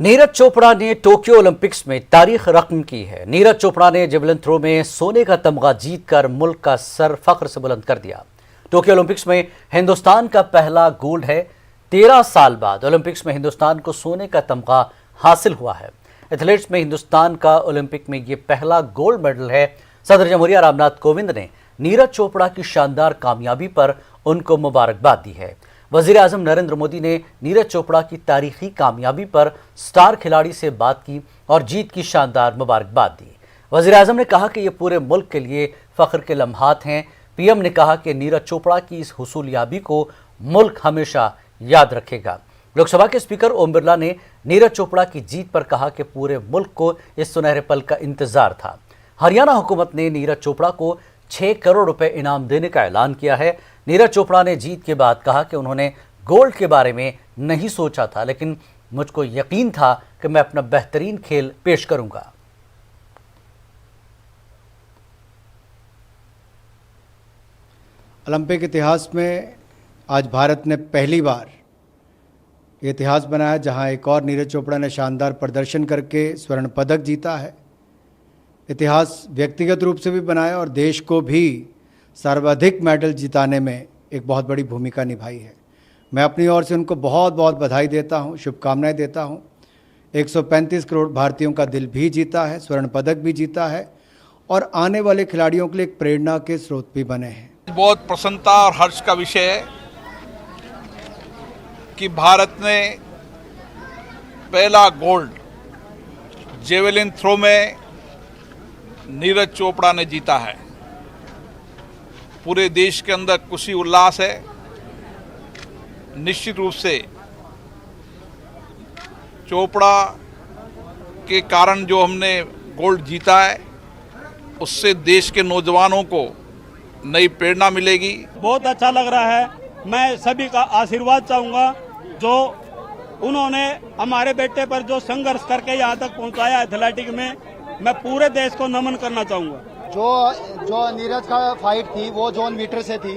नीरज चोपड़ा ने Tokyo Olympics में तारीख रकम की है। नीरज चोपड़ा ने जेवलिन थ्रो में सोने का तमगा जीतकर मुल्क का सर फख्र से बुलंद कर दिया। टोक्यो ओलंपिक्स में हिंदुस्तान का पहला गोल्ड है। 13 साल बाद ओलंपिक्स में हिंदुस्तान को सोने का तमगा हासिल हुआ है। एथलीट्स में हिंदुस्तान का ओलंपिक में ये पहला गोल्ड मेडल है। सदर जमहूरिया रामनाथ कोविंद ने नीरज चोपड़ा की शानदार कामयाबी पर उनको मुबारकबाद दी है। वजीर आजम नरेंद्र मोदी ने नीरज चोपड़ा की तारीखी कामयाबी पर स्टार खिलाड़ी से बात की और जीत की शानदार मुबारकबाद दी। वजीर आजम ने कहा कि ये पूरे मुल्क के लिए फख्र के लम्हात हैं। पीएम ने कहा कि नीरज चोपड़ा की इस हुसूलियाबी को मुल्क हमेशा याद रखेगा। लोकसभा के स्पीकर ओम बिरला ने नीरज चोपड़ा की जीत पर कहा कि पूरे मुल्क को इस सुनहरे पल का इंतजार था। हरियाणा हुकूमत ने नीरज चोपड़ा को 6 करोड़ रुपए इनाम देने का ऐलान किया है। नीरज चोपड़ा ने जीत के बाद कहा कि उन्होंने गोल्ड के बारे में नहीं सोचा था, लेकिन मुझको यकीन था कि मैं अपना बेहतरीन खेल पेश करूंगा। ओलंपिक इतिहास में आज भारत ने पहली बार ये इतिहास बनाया जहां एक और नीरज चोपड़ा ने शानदार प्रदर्शन करके स्वर्ण पदक जीता है। इतिहास व्यक्तिगत रूप से भी बनाया और देश को भी सर्वाधिक मेडल जिताने में एक बहुत बड़ी भूमिका निभाई है। मैं अपनी ओर से उनको बहुत बहुत बधाई देता हूं, शुभकामनाएं देता हूं। 135 करोड़ भारतीयों का दिल भी जीता है, स्वर्ण पदक भी जीता है और आने वाले खिलाड़ियों के लिए एक प्रेरणा के स्रोत भी बने हैं। बहुत प्रसन्नता और हर्ष का विषय है कि भारत ने पहला गोल्ड जेवलिन थ्रो में नीरज चोपड़ा ने जीता है। पूरे देश के अंदर खुशी उल्लास है। निश्चित रूप से चोपड़ा के कारण जो हमने गोल्ड जीता है उससे देश के नौजवानों को नई प्रेरणा मिलेगी। बहुत अच्छा लग रहा है। मैं सभी का आशीर्वाद चाहूँगा जो उन्होंने हमारे बेटे पर जो संघर्ष करके यहाँ तक पहुँचाया एथलेटिक में, मैं पूरे देश को नमन करना चाहूँगा। जो नीरज का फाइट थी वो जॉन वीटर से थी।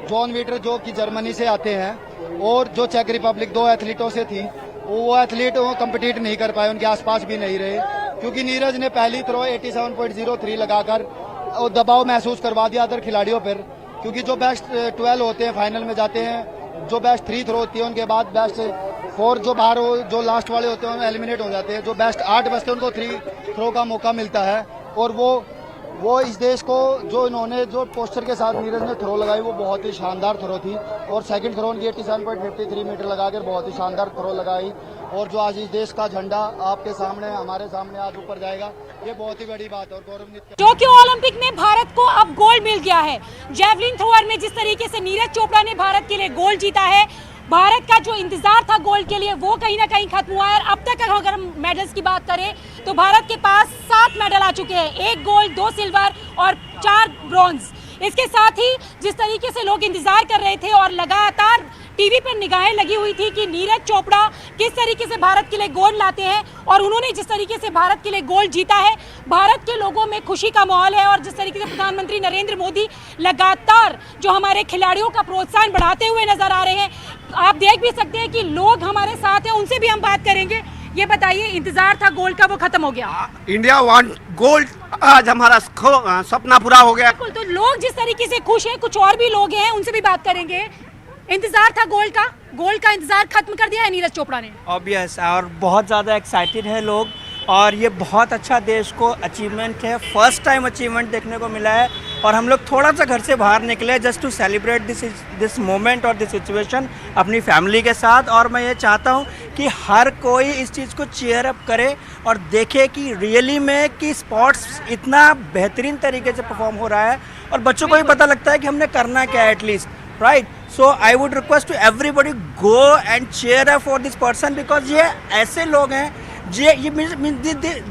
जॉन वीटर जो कि जर्मनी से आते हैं और जो चेक रिपब्लिक 2 एथलीटों से थी, वो एथलीट कम्पिटिट नहीं कर पाए, उनके आसपास भी नहीं रहे क्योंकि नीरज ने पहली थ्रो 87.03 लगाकर दबाव महसूस करवा दिया अदर खिलाड़ियों पर, क्योंकि जो बेस्ट 12 होते हैं फाइनल में जाते हैं, जो बेस्ट 3 थ्रो होती है उनके बाद बेस्ट 4 जो बाहर जो लास्ट वाले होते हैं एलिमिनेट हो जाते हैं। जो बेस्ट 8 बचते हैं उनको 3 थ्रो का मौका मिलता है और वो इस देश को जो इन्होंने जो पोस्टर के साथ नीरज ने थ्रो लगाई वो बहुत ही शानदार थ्रो थी और सेकंड थ्रो उनकी 87.53 मीटर लगाकर बहुत ही शानदार थ्रो लगाई और जो आज इस देश का झंडा आपके सामने हमारे सामने आज ऊपर जाएगा, ये बहुत ही बड़ी बात है और गौरवान्वित। टोक्यो ओलंपिक में भारत को अब गोल्ड मिल गया है। जेवलिन थ्रोअर में जिस तरीके से नीरज चोपड़ा ने भारत के लिए गोल्ड जीता है, भारत का जो इंतजार था गोल्ड के लिए वो कहीं ना कहीं खत्म हुआ है। और अब तक अगर हम मेडल्स की बात करें तो भारत के पास 7 मेडल आ चुके हैं, 1 गोल्ड, 2 सिल्वर और 4 ब्रॉन्ज। इसके साथ ही जिस तरीके से लोग इंतजार कर रहे थे और लगातार टीवी पर निगाहें लगी हुई थी कि नीरज चोपड़ा किस तरीके से भारत के लिए गोल्ड लाते हैं और उन्होंने जिस तरीके से भारत के लिए गोल्ड जीता है, भारत के लोगों में खुशी का माहौल है। और जिस तरीके से प्रधानमंत्री नरेंद्र मोदी लगातार जो हमारे खिलाड़ियों का प्रोत्साहन बढ़ाते हुए नजर आ रहे हैं, आप देख भी सकते हैं कि लोग हमारे साथ हैं, उनसे भी हम बात करेंगे। ये बताइए, इंतजार था गोल्ड का वो खत्म हो गया। इंडिया वांट गोल्ड, आज हमारा सपना पूरा हो गया। बिल्कुल, तो लोग जिस तरीके से खुश हैं, कुछ और भी लोग हैं उनसे भी बात करेंगे। इंतजार था गोल्ड का इंतजार खत्म कर दिया है नीरज चोपड़ा ने। ऑब्वियस, और बहुत ज़्यादा एक्साइटेड है लोग और ये बहुत अच्छा देश को अचीवमेंट है। फर्स्ट टाइम अचीवमेंट देखने को मिला है और हम लोग थोड़ा सा घर से बाहर निकले just to celebrate this moment और दिस सिचुएशन अपनी फैमिली के साथ। और मैं ये चाहता हूँ कि हर कोई इस चीज़ को चीयर अप करे और देखे कि रियली में कि स्पोर्ट्स इतना बेहतरीन तरीके से परफॉर्म हो रहा है और बच्चों को भी पता लगता है कि हमने करना क्या है at least, right. So I would request to everybody go and cheer up for this person because ये ऐसे लोग हैं ये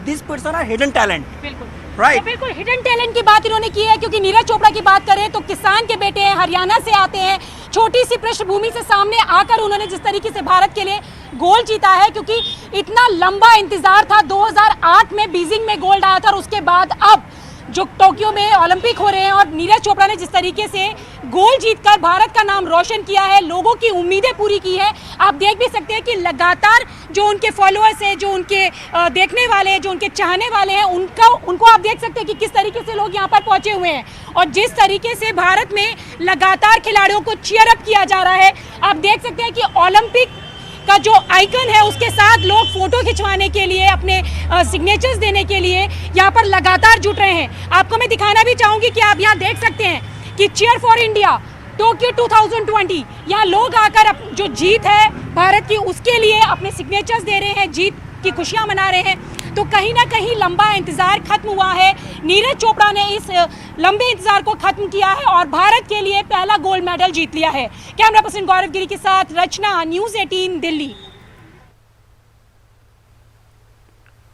this person are hidden talent, बिल्कुल right? तो बिल्कुल हिडन टैलेंट की बात इन्होंने की है क्योंकि नीरज चोपड़ा की बात करें तो किसान के बेटे हैं, हरियाणा से आते हैं, छोटी सी पृष्ठभूमि से सामने आकर उन्होंने जिस तरीके से भारत के लिए गोल्ड जीता है, क्योंकि इतना लंबा इंतजार था। 2008 में बीजिंग में गोल्ड आया था और उसके बाद अब जो टोक्यो में ओलंपिक हो रहे हैं और नीरज चोपड़ा ने जिस तरीके से गोल्ड जीतकर भारत का नाम रोशन किया है, लोगों की उम्मीदें पूरी की है। आप देख भी सकते हैं कि लगातार जो उनके फॉलोअर्स हैं, जो उनके देखने वाले हैं, जो उनके चाहने वाले हैं, उनको आप देख सकते हैं कि किस तरीके से लोग यहाँ पर पहुँचे हुए हैं। और जिस तरीके से भारत में लगातार खिलाड़ियों को चीयर अप किया जा रहा है, आप देख सकते हैं कि ओलंपिक का जो आइकन है उसके साथ लोग फोटो खिंचवाने के लिए, अपने सिग्नेचर्स देने के लिए यहाँ पर लगातार जुट रहे हैं। आपको मैं दिखाना भी चाहूँगी कि आप यहाँ देख सकते हैं कि चीयर फॉर इंडिया टोक्यो 2020, यहाँ लोग आकर जो जीत है भारत की उसके लिए अपने सिग्नेचर्स दे रहे हैं, जीत की खुशियाँ मना रहे हैं। तो कहीं ना कहीं लंबा इंतज़ार खत्म हुआ है। नीरज चोपड़ा ने इस लंबे इंतज़ार को खत्म किया है और भारत के लिए पहला गोल्ड मेडल जीत लिया है। कैमरा पर्सन गौरव गिरी के साथ रचना, न्यूज़ 18 दिल्ली।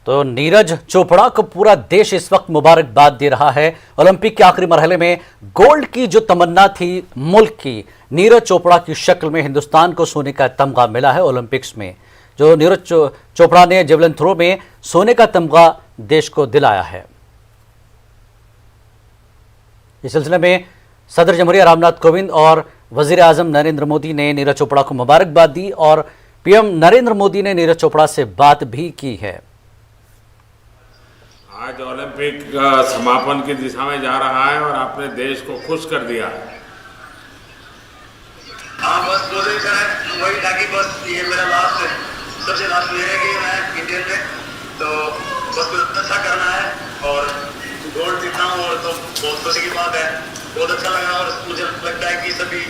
तो नीरज चोपड़ा को पूरा देश इस वक्त मुबारकबाद दे रहा है। ओलंपिक के आखिरी मरहले में गोल्ड की जो तमन्ना थी मुल्क की, नीरज चोपड़ा की शक्ल में हिंदुस्तान को सोने का तमगा मिला है। ओलंपिक्स में जो नीरज चोपड़ा ने जेवलिन थ्रो में सोने का तमगा देश को दिलाया है। इस सिलसिले में सदर जमहूरिया रामनाथ कोविंद और वजीर आजम नरेंद्र मोदी ने नीरज चोपड़ा को मुबारकबाद दी और पीएम नरेंद्र मोदी ने नीरज चोपड़ा से बात भी की है। आज ओलंपिक समापन की दिशा में जा रहा है और आपने देश को खुश कर दिया है। हाँ, बस पोजीशन है वही था कि बस ये मेरा लास्ट सबसे लास्ट ईयर है कि मैं इंडियन में, तो बस कुछ अच्छा करना है और गोल्ड जीतना हूँ और तो बहुत खुशी की बात है। बहुत अच्छा लगा और मुझे लगता है कि सभी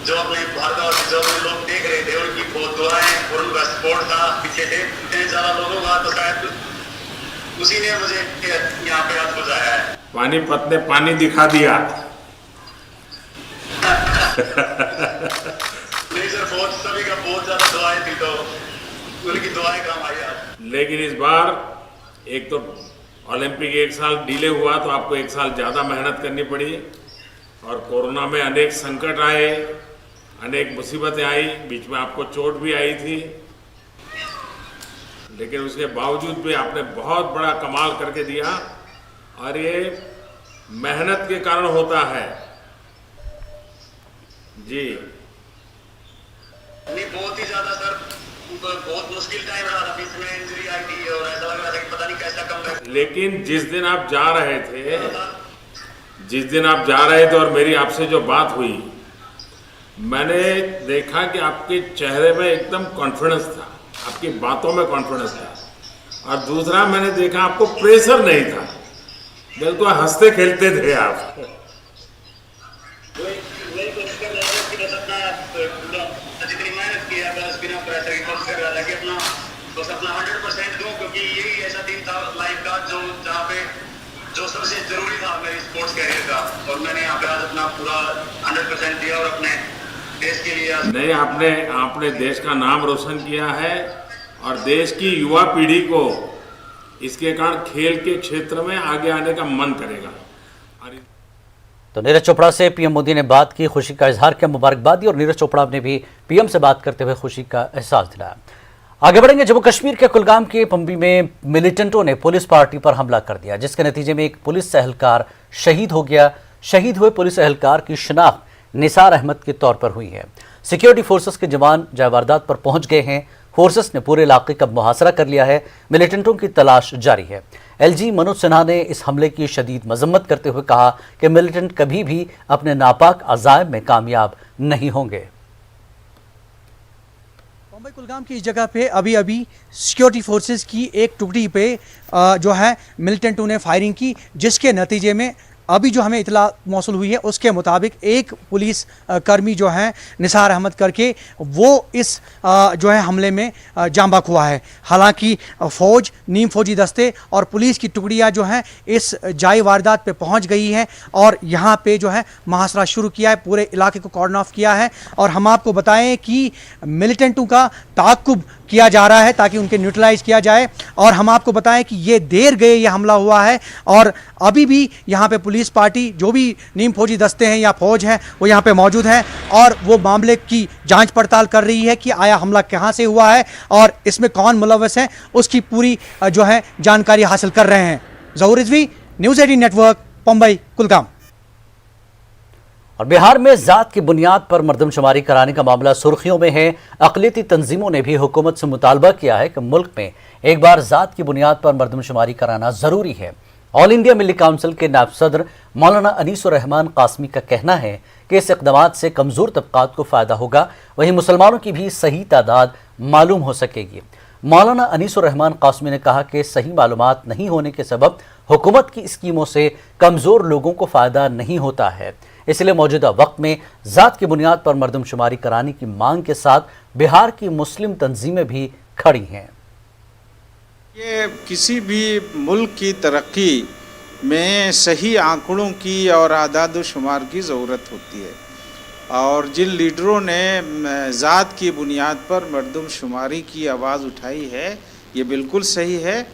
जो अपने भारत और जो लोग देख रहे थे उनकी बहुत दुआएं और उनका सपोर्ट था पीछे से इतने ज़्यादा लोगों का, तो शायद उसी ने मुझे यहाँ पे आज पहुँचाया है। पानीपत ने पानी दिखा दिया। नहीं सर, बहुत सभी का बहुत ज़्यादा दुआएं थी, तो उनकी दुआएं काम आई आज। लेकिन इस बार एक तो ओलंपिक एक साल डिले हुआ तो आपको एक साल ज़्यादा मेहनत करनी पड़ी और कोरोना में अनेक संकट आए, अनेक मुसीबतें आई, बीच में आपको चोट भी आई थी, लेकिन उसके बावजूद भी आपने बहुत बड़ा कमाल करके दिया और ये मेहनत के कारण होता है। जी नहीं, बहुत ही ज़्यादा सर, बहुत मुश्किल टाइम रहा था, बीच में इंजरी आई थी और ऐसा लग रहा था कि पता नहीं कैसा कम। लेकिन जिस दिन आप जा रहे थे और मेरी आपसे जो बात हुई, मैंने देखा कि आपके चेहरे में एकदम कॉन्फिडेंस था, आपकी बातों में कॉन्फिडेंस था और दूसरा मैंने देखा आपको प्रेशर नहीं था, बिल्कुल हंसते खेलते थे आप। जितनी मेहनत की है बस बिना प्रेशर की कोशिश कर रहा था कि अपना 100% दूं, क्योंकि यही ऐसा दिन था लाइफ का जहाँ पे जो सबसे जरूरी था मेरी स्पोर्ट्स कैरियर का, और मैंने यहाँ पे आज अपना पूरा 100% दिया और अपने देश के लिए। नहीं, आपने देश का नाम रोशन किया है और देश की युवा पीढ़ी को इसके कारण खेल के क्षेत्र में आगे आने का मन करेगा। तो नीरज चोपड़ा से पीएम मोदी ने बात की, खुशी का इजहार किया, मुबारकबाद दी और नीरज चोपड़ा ने भी पीएम से बात करते हुए खुशी का एहसास दिलाया। आगे बढ़ेंगे। जम्मू कश्मीर के कुलगाम के पम्बी में मिलिटेंटों ने पुलिस पार्टी पर हमला कर दिया, जिसके नतीजे में एक पुलिस एहलकार शहीद हो गया। शहीद हुए पुलिस एहलकार की शिनाख्त निसार अहमद के तौर पर हुई है। सिक्योरिटी फोर्सेस के जवान जय वारदात पर पहुंच गए हैं। फोर्सेस ने पूरे इलाके का मुहासरा कर लिया है। मिलिटेंटों की तलाश जारी है। एलजी मनोज सिन्हा ने इस हमले की शदीद मजम्मत करते हुए कहा कि मिलिटेंट कभी भी अपने नापाक अज़ाइम में कामयाब नहीं होंगे। मुंबई कुलगाम की इस जगह पे अभी सिक्योरिटी फोर्सेस की एक टुकड़ी पे जो है मिलिटेंटों ने फायरिंग की, जिसके नतीजे में अभी जो हमें इतला मौसूल हुई है उसके मुताबिक एक पुलिस कर्मी जो है निसार अहमद करके वो इस जो है हमले में जाँ बहक हुआ है। हालांकि फ़ौज, नीम फौजी दस्ते और पुलिस की टुकड़ियां जो हैं इस जाई वारदात पे पहुंच गई हैं और यहां पे जो है मुहासरा शुरू किया है, पूरे इलाके को कॉर्डन ऑफ किया है। और हम आपको बताएं कि मिलिटेंटों का ताक़ुब किया जा रहा है ताकि उनके न्यूट्रलाइज किया जाए। और हम आपको बताएं कि ये देर गए ये हमला हुआ है और अभी भी यहाँ पे पुलिस पार्टी, जो भी नीम फौजी दस्ते हैं या फौज हैं, वो यहाँ पे मौजूद है और वो मामले की जांच पड़ताल कर रही है कि आया हमला कहाँ से हुआ है और इसमें कौन मुलव्वस है, उसकी पूरी जो है जानकारी हासिल कर रहे हैं। ज़हूर रिजवी, न्यूज़ 18 नेटवर्क, मुंबई कुलगाम। और बिहार में जात की बुनियाद पर मर्दमशुमारी कराने का मामला सुर्खियों में है। अक़लियती तंजीमों ने भी हुकूमत से मुतालबा किया है कि मुल्क में एक बार जात की बुनियाद पर मर्दमशुमारी कराना जरूरी है। ऑल इंडिया मिली काउंसिल के नायब सदर मौलाना अनीसुर रहमान कासमी का कहना है कि इस इक़दाम से कमज़ोर तबक़ात को फ़ायदा होगा, वहीं मुसलमानों की भी सही तादाद मालूम हो सकेगी। मौलाना अनीसुर रहमान कासमी ने कहा कि सही मालूमात नहीं होने के सबब हुकूमत की स्कीमों से कमज़ोर लोगों को फ़ायदा नहीं होता है, इसलिए मौजूदा वक्त में ज़ात की बुनियाद पर मर्दमशुमारी कराने की मांग के साथ बिहार की मुस्लिम तंजीमें भी खड़ी हैं। ये किसी भी मुल्क की तरक्की में सही आंकड़ों की और आदाद शुमार की ज़रूरत होती है, और जिन लीडरों ने ज़ात की बुनियाद पर मर्दमशुमारी की आवाज़ उठाई है ये बिल्कुल सही है।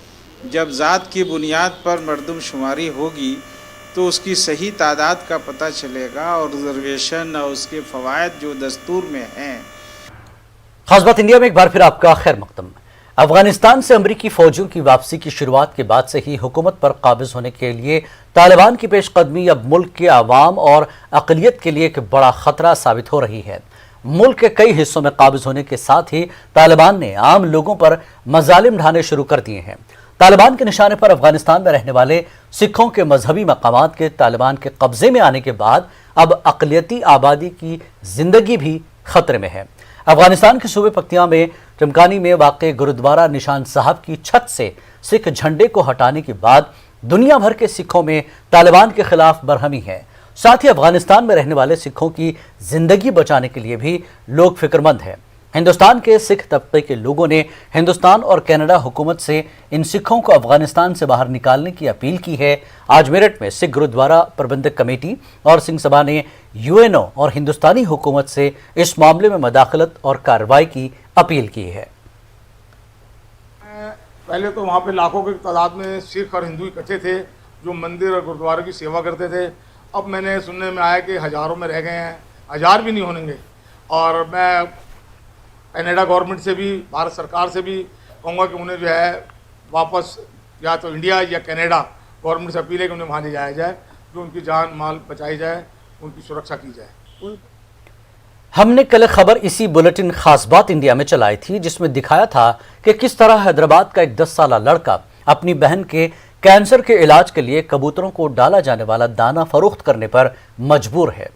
जब ज़ात की बुनियाद पर मर्दमशुमारी होगी तो उसकी सही तादाद का पता चलेगा और रिजर्वेशन और उसके फ़वायद जो दस्तूर में हैं। खास बात इंडिया में एक बार फिर आपका खैर मकदम। अफगानिस्तान से अमरीकी फौजियों की वापसी की शुरुआत के बाद से ही हुकूमत पर काबिज होने के लिए तालिबान की पेशकदमी अब मुल्क के आवाम और अक़लियत के लिए एक बड़ा खतरा साबित हो रही है। मुल्क के कई हिस्सों में काबिज होने के साथ ही तालिबान ने आम लोगों पर मजालिम ढाने शुरू कर दिए हैं। तालिबान के निशाने पर अफगानिस्तान में रहने वाले सिखों के मजहबी मकामात के तालिबान के कब्जे में आने के बाद अब अक़लियती आबादी की जिंदगी भी खतरे में है। अफगानिस्तान के सूबे पख्तियां में चमकानी में वाक़ गुरुद्वारा निशान साहब की छत से सिख झंडे को हटाने के बाद दुनिया भर के सिखों में तालिबान के खिलाफ बरहमी है। साथ ही अफगानिस्तान में रहने वाले सिखों की जिंदगी बचाने के लिए भी लोग फिक्रमंद हैं। हिंदुस्तान के सिख तबके के लोगों ने हिंदुस्तान और कनाडा हुकूमत से इन सिखों को अफगानिस्तान से बाहर निकालने की अपील की है। आज मेरठ में सिख गुरुद्वारा प्रबंधक कमेटी और सिंह सभा ने यूएनओ और हिंदुस्तानी हुकूमत से इस मामले में मदाखलत और कार्रवाई की अपील की है। पहले तो वहाँ पे लाखों की तादाद में सिख और हिंदू इकट्ठे थे जो मंदिर और गुरुद्वारे की सेवा करते थे। अब मैंने सुनने में आया कि हज़ारों में रह गए हैं, 1000 भी नहीं होंगे। और मैं कनाडा गवर्नमेंट से भी, भारत सरकार से भी कहूँगा कि उन्हें जो है वापस या तो इंडिया या कनाडा गवर्नमेंट से अपील है कि उन्हें वहाँ ले जाया जाए, जो उनकी जान माल बचाई जाए, उनकी सुरक्षा की जाए। हमने कल खबर इसी बुलेटिन खास बात इंडिया में चलाई थी, जिसमें दिखाया था कि किस तरह हैदराबाद का एक 10 साला लड़का अपनी बहन के कैंसर के इलाज के लिए कबूतरों को डाला जाने वाला दाना फरोख्त करने पर मजबूर है।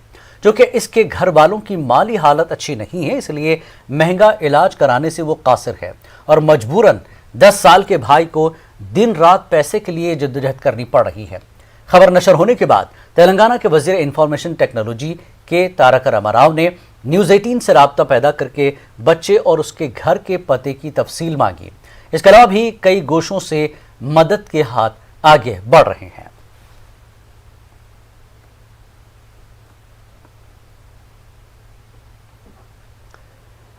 क्योंकि इसके घर वालों की माली हालत अच्छी नहीं है, इसलिए महंगा इलाज कराने से वो कासिर है और मजबूरन 10 साल के भाई को दिन रात पैसे के लिए जद्दोजहद करनी पड़ रही है। खबर नशर होने के बाद तेलंगाना के वजीर इंफॉर्मेशन टेक्नोलॉजी के तारक रामाराव ने न्यूज़ 18 से राब्ता पैदा करके बच्चे और उसके घर के पते की तफसील मांगी। इसके अलावा भी कई गोशों से मदद के हाथ आगे बढ़ रहे हैं।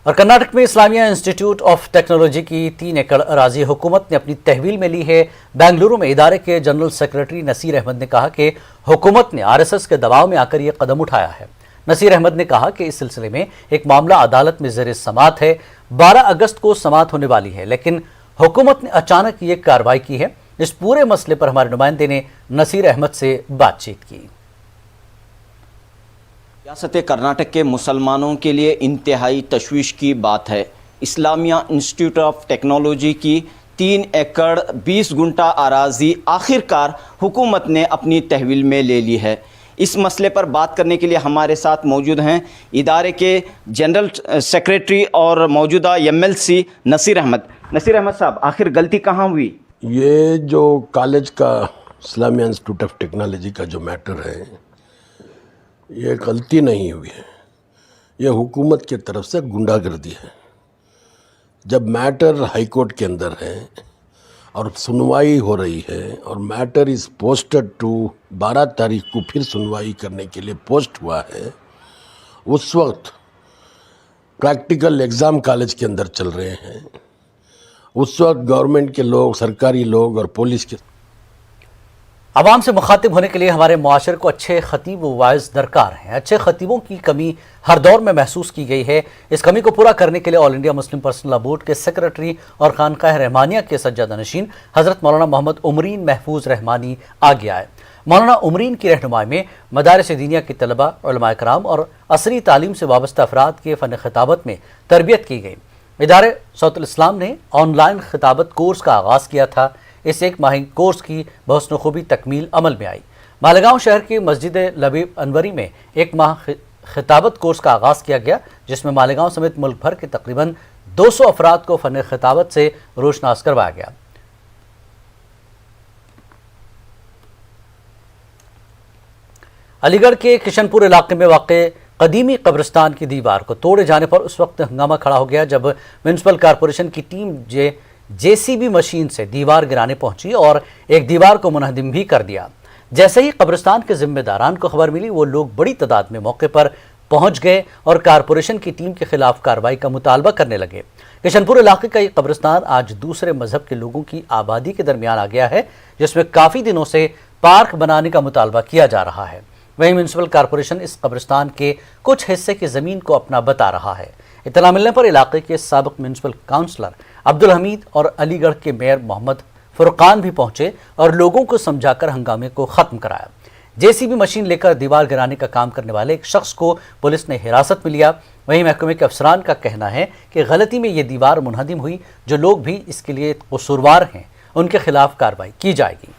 और कर्नाटक में इस्लामिया इंस्टीट्यूट ऑफ टेक्नोलॉजी की 3 एकड़ अराजी हुकूमत ने अपनी तहवील में ली है। बेंगलुरु में इदारे के जनरल सेक्रेटरी नसीर अहमद ने कहा कि हुकूमत ने आरएसएस के दबाव में आकर यह कदम उठाया है। नसीर अहमद ने कहा कि इस सिलसिले में एक मामला अदालत में ज़ेर समाअत है। 12 अगस्त को समाअत होने वाली है, लेकिन हुकूमत ने अचानक ये कार्रवाई की है। इस पूरे मसले पर हमारे नुमाइंदे ने नसीर अहमद से बातचीत की। रियासत कर्नाटक के मुसलमानों के लिए इंतहाई तशवीश की बात है। इस्लामिया इंस्टीट्यूट ऑफ टेक्नोलॉजी की 3 एकड़ 20 गुंटा अराजी आखिरकार हुकूमत ने अपनी तहवील में ले ली है। इस मसले पर बात करने के लिए हमारे साथ मौजूद हैं इदारे के जनरल सेक्रेटरी और मौजूदा एमएलसी नसीर अहमद। नसीर अहमद साहब, आखिर गलती कहाँ हुई? ये जो कॉलेज का इस्लामिया इंस्टीट्यूट ऑफ टेक्नोलॉजी का जो मैटर है, ये गलती नहीं हुई है, ये हुकूमत की तरफ से गुंडागर्दी है। जब मैटर हाई कोर्ट के अंदर है और सुनवाई हो रही है और मैटर इज़ पोस्टेड टू 12 तारीख को फिर सुनवाई करने के लिए पोस्ट हुआ है, उस वक्त प्रैक्टिकल एग्ज़ाम कॉलेज के अंदर चल रहे हैं। उस वक्त गवर्नमेंट के लोग, सरकारी लोग और पुलिस के आवाम से मुखातिब होने के लिए हमारे मुआशरे को अच्छे खतीब व वाइज दरकार हैं। अच्छे खतीबों की कमी हर दौर में महसूस की गई है। इस कमी को पूरा करने के लिए all India Muslim personal law board के सेक्रेटरी और खानकाह रहमानिया के सज्जादा नशीन हज़रत मौलाना मोहम्मद उमरीन महफूज रहमानी आगे आए। मौलाना उमरीन की रहनुमाई में मदारिस दीनिया की तलबा, उलमा कराम और असरी तालीम से वाबस्ता अफराद के फ़न खिताबत में तरबियत की गई। इदारे सौतुल इस्लाम ने ऑनलाइन खिताबत कोर्स का आगाज़ किया था। इस एक माही कोर्स की बहुस्न खूबी तकमील अमल में आई। मालेगांव शहर की मस्जिद लबीब अनवरी में एक माह खिताबत कोर्स का आगाज़ किया गया, जिसमें मालेगांव समेत मुल्क भर के तकरीबन 200 अफराद को फ़न खिताबत से रोशनास करवाया गया। अलीगढ़ के किशनपुर इलाके में वाक़े कदीमी कब्रिस्तान की दीवार को तोड़े जाने पर उस वक्त हंगामा खड़ा हो गया जब म्यूनसिपल कॉरपोरेशन की टीम जेसीबी मशीन से दीवार गिराने पहुंची और एक दीवार को मुनहदिम भी कर दिया। जैसे ही कब्रिस्तान के जिम्मेदारान को खबर मिली, वो लोग बड़ी तादाद में मौके पर पहुंच गए और कॉरपोरेशन की टीम के खिलाफ कार्रवाई का मुतालबा करने लगे। किशनपुर इलाके का ये कब्रिस्तान आज दूसरे मजहब के लोगों की आबादी के दरमियान आ गया है, जिसमें काफ़ी दिनों से पार्क बनाने का मुतालबा किया जा रहा है। वहीं म्यूनसिपल कॉरपोरेशन इस कब्रिस्तान के कुछ हिस्से की ज़मीन को अपना बता रहा है। इत्तला मिलने पर इलाके के साबिक म्यूनसिपल काउंसलर अब्दुल हमीद और अलीगढ़ के मेयर मोहम्मद फुरकान भी पहुंचे और लोगों को समझाकर हंगामे को ख़त्म कराया। जेसीबी मशीन लेकर दीवार गिराने का काम करने वाले एक शख्स को पुलिस ने हिरासत में लिया। वहीं महकमे के अफसरान का कहना है कि गलती में ये दीवार मुनहदिम हुई। जो लोग भी इसके लिए कसूरवार हैं, उनके खिलाफ कार्रवाई की जाएगी।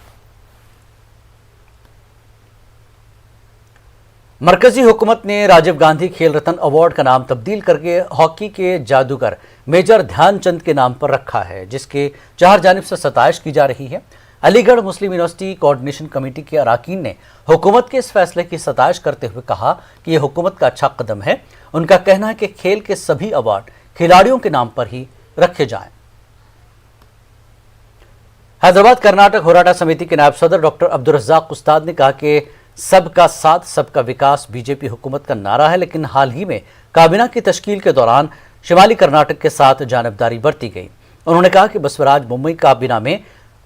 मरकजी हुकूमत ने राजीव गांधी खेल रत्न अवार्ड का नाम तब्दील करके हॉकी के जादूगर मेजर ध्यानचंद के नाम पर रखा है, जिसके चार जानिब से सताइश की जा रही है। अलीगढ़ मुस्लिम यूनिवर्सिटी कोऑर्डिनेशन कमेटी के अराकीन ने हुकूमत के इस फैसले की सताइश करते हुए कहा कि यह हुकूमत का अच्छा कदम है। उनका कहना है कि खेल के सभी अवार्ड खिलाड़ियों के नाम पर ही रखे जाएं। हैदराबाद कर्नाटक होराटा समिति के नायब सदर डॉक्टर अब्दुल रज़्ज़ाक उस्ताद ने कहा कि सबका साथ सबका विकास बीजेपी हुकूमत का नारा है, लेकिन हाल ही में काबीना की तश्कील के दौरान शिमाली कर्नाटक के साथ जानबदारी बरती गई। उन्होंने कहा कि बसवराज मुंबई काबीना में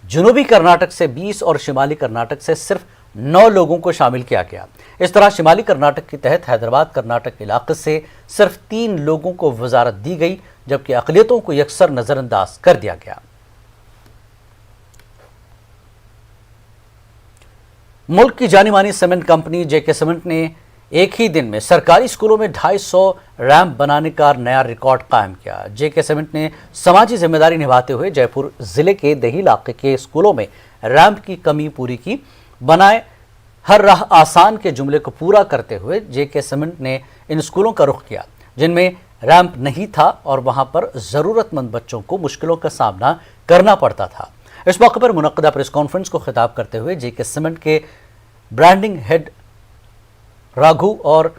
जनूबी कर्नाटक से 20 और शिमाली कर्नाटक से सिर्फ 9 लोगों को शामिल किया गया। इस तरह शिमाली कर्नाटक के तहत हैदराबाद कर्नाटक इलाके से सिर्फ 3 लोगों को वजारत दी गई, जबकि अक़लियतों को यकसर नज़रअंदाज कर दिया गया। मुल्क की जानी मानी सीमेंट कंपनी जेके सीमेंट ने एक ही दिन में सरकारी स्कूलों में 250 रैंप बनाने का नया रिकॉर्ड कायम किया। जेके सीमेंट ने समाजी जिम्मेदारी निभाते हुए जयपुर जिले के दही इलाके के स्कूलों में रैंप की कमी पूरी की। बनाए हर राह आसान के जुमले को पूरा करते हुए जेके सीमेंट ने इन स्कूलों का रुख किया जिनमें रैंप नहीं था और वहां पर ज़रूरतमंद बच्चों को मुश्किलों का सामना करना पड़ता था। इस मौके पर मुनक्किदा प्रेस कॉन्फ्रेंस को खिताब करते हुए जेके सीमेंट के ब्रांडिंग हेड राघु और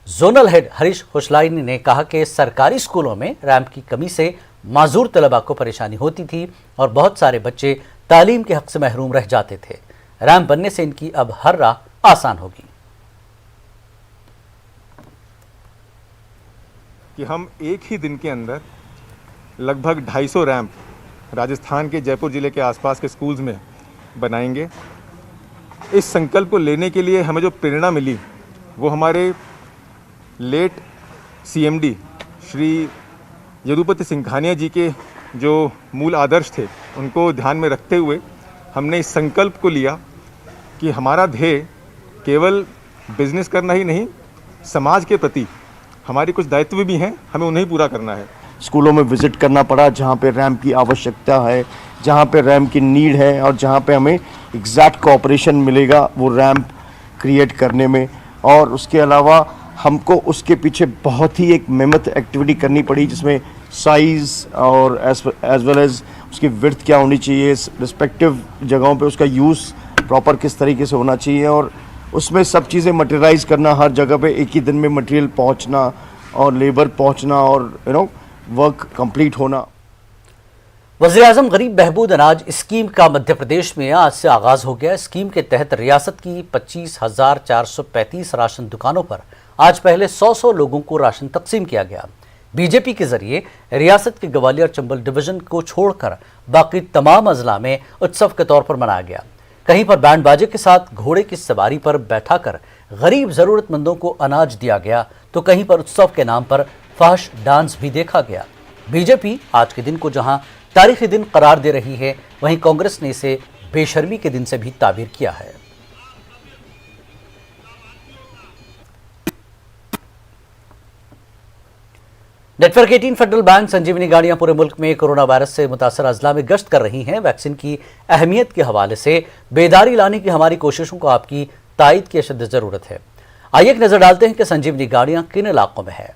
जोनल हेड हरीश खुशलानी ने कहा कि सरकारी स्कूलों में रैंप की कमी से माजूर तलबा को परेशानी होती थी और बहुत सारे बच्चे तालीम के हक से महरूम रह जाते थे। रैंप बनने से इनकी अब हर राह आसान होगी। कि हम एक ही दिन के अंदर लगभग 250 रैंप राजस्थान के जयपुर ज़िले के आसपास के स्कूल्स में बनाएंगे। इस संकल्प को लेने के लिए हमें जो प्रेरणा मिली वो हमारे लेट सीएमडी श्री यदुपति सिंघानिया जी के जो मूल आदर्श थे उनको ध्यान में रखते हुए हमने इस संकल्प को लिया कि हमारा ध्येय केवल बिजनेस करना ही नहीं, समाज के प्रति हमारी कुछ दायित्व भी हैं, हमें उन्हें पूरा करना है। स्कूलों में विज़िट करना पड़ा जहाँ पे रैंप की आवश्यकता है, जहाँ पे रैंप की नीड है और जहाँ पे हमें एग्जैक्ट कोऑपरेशन मिलेगा वो रैंप क्रिएट करने में। और उसके अलावा हमको उसके पीछे बहुत ही एक मेहनत एक्टिविटी करनी पड़ी जिसमें साइज़ और एज वेल एज उसकी विड्थ क्या होनी चाहिए, रिस्पेक्टिव जगहों पे उसका यूज़ प्रॉपर किस तरीके से होना चाहिए और उसमें सब चीज़ें मटेरियलाइज करना, हर जगह पे एक ही दिन में मटेरियल पहुंचना और लेबर पहुंचना और वर्क कंप्लीट होना। वज़ीर-ए-आज़म गरीब बहबूद अनाज स्कीम का मध्य प्रदेश में आज से आगाज़ हो गया। स्कीम के तहत रियासत की 25,435 राशन दुकानों पर आज पहले 100 लोगों को राशन तकसीम किया गया। बीजेपी के जरिए रियासत के ग्वालियर चंबल डिवीज़न को छोड़कर बाकी तमाम अजला में उत्सव के तौर पर मनाया गया। कहीं पर बैंड बाजे के साथ घोड़े की सवारी पर बैठाकर गरीब ज़रूरतमंदों को अनाज दिया गया, तो कहीं पर उत्सव के नाम पर फहश डांस भी देखा गया। बीजेपी आज के दिन को जहां तारीखी दिन करार दे रही है, वहीं कांग्रेस ने इसे बेशर्मी के दिन से भी ताबीर किया है। नेटवर्क 18 फेडरल बैंक संजीवनी गाड़ियां पूरे मुल्क में कोरोना वायरस से मुतासर अजला में गश्त कर रही हैं। वैक्सीन की अहमियत के हवाले से बेदारी लाने की हमारी कोशिशों को आपकी तायद की अशद जरूरत है। आइए एक नजर डालते हैं कि संजीवनी गाड़ियां किन इलाकों में है।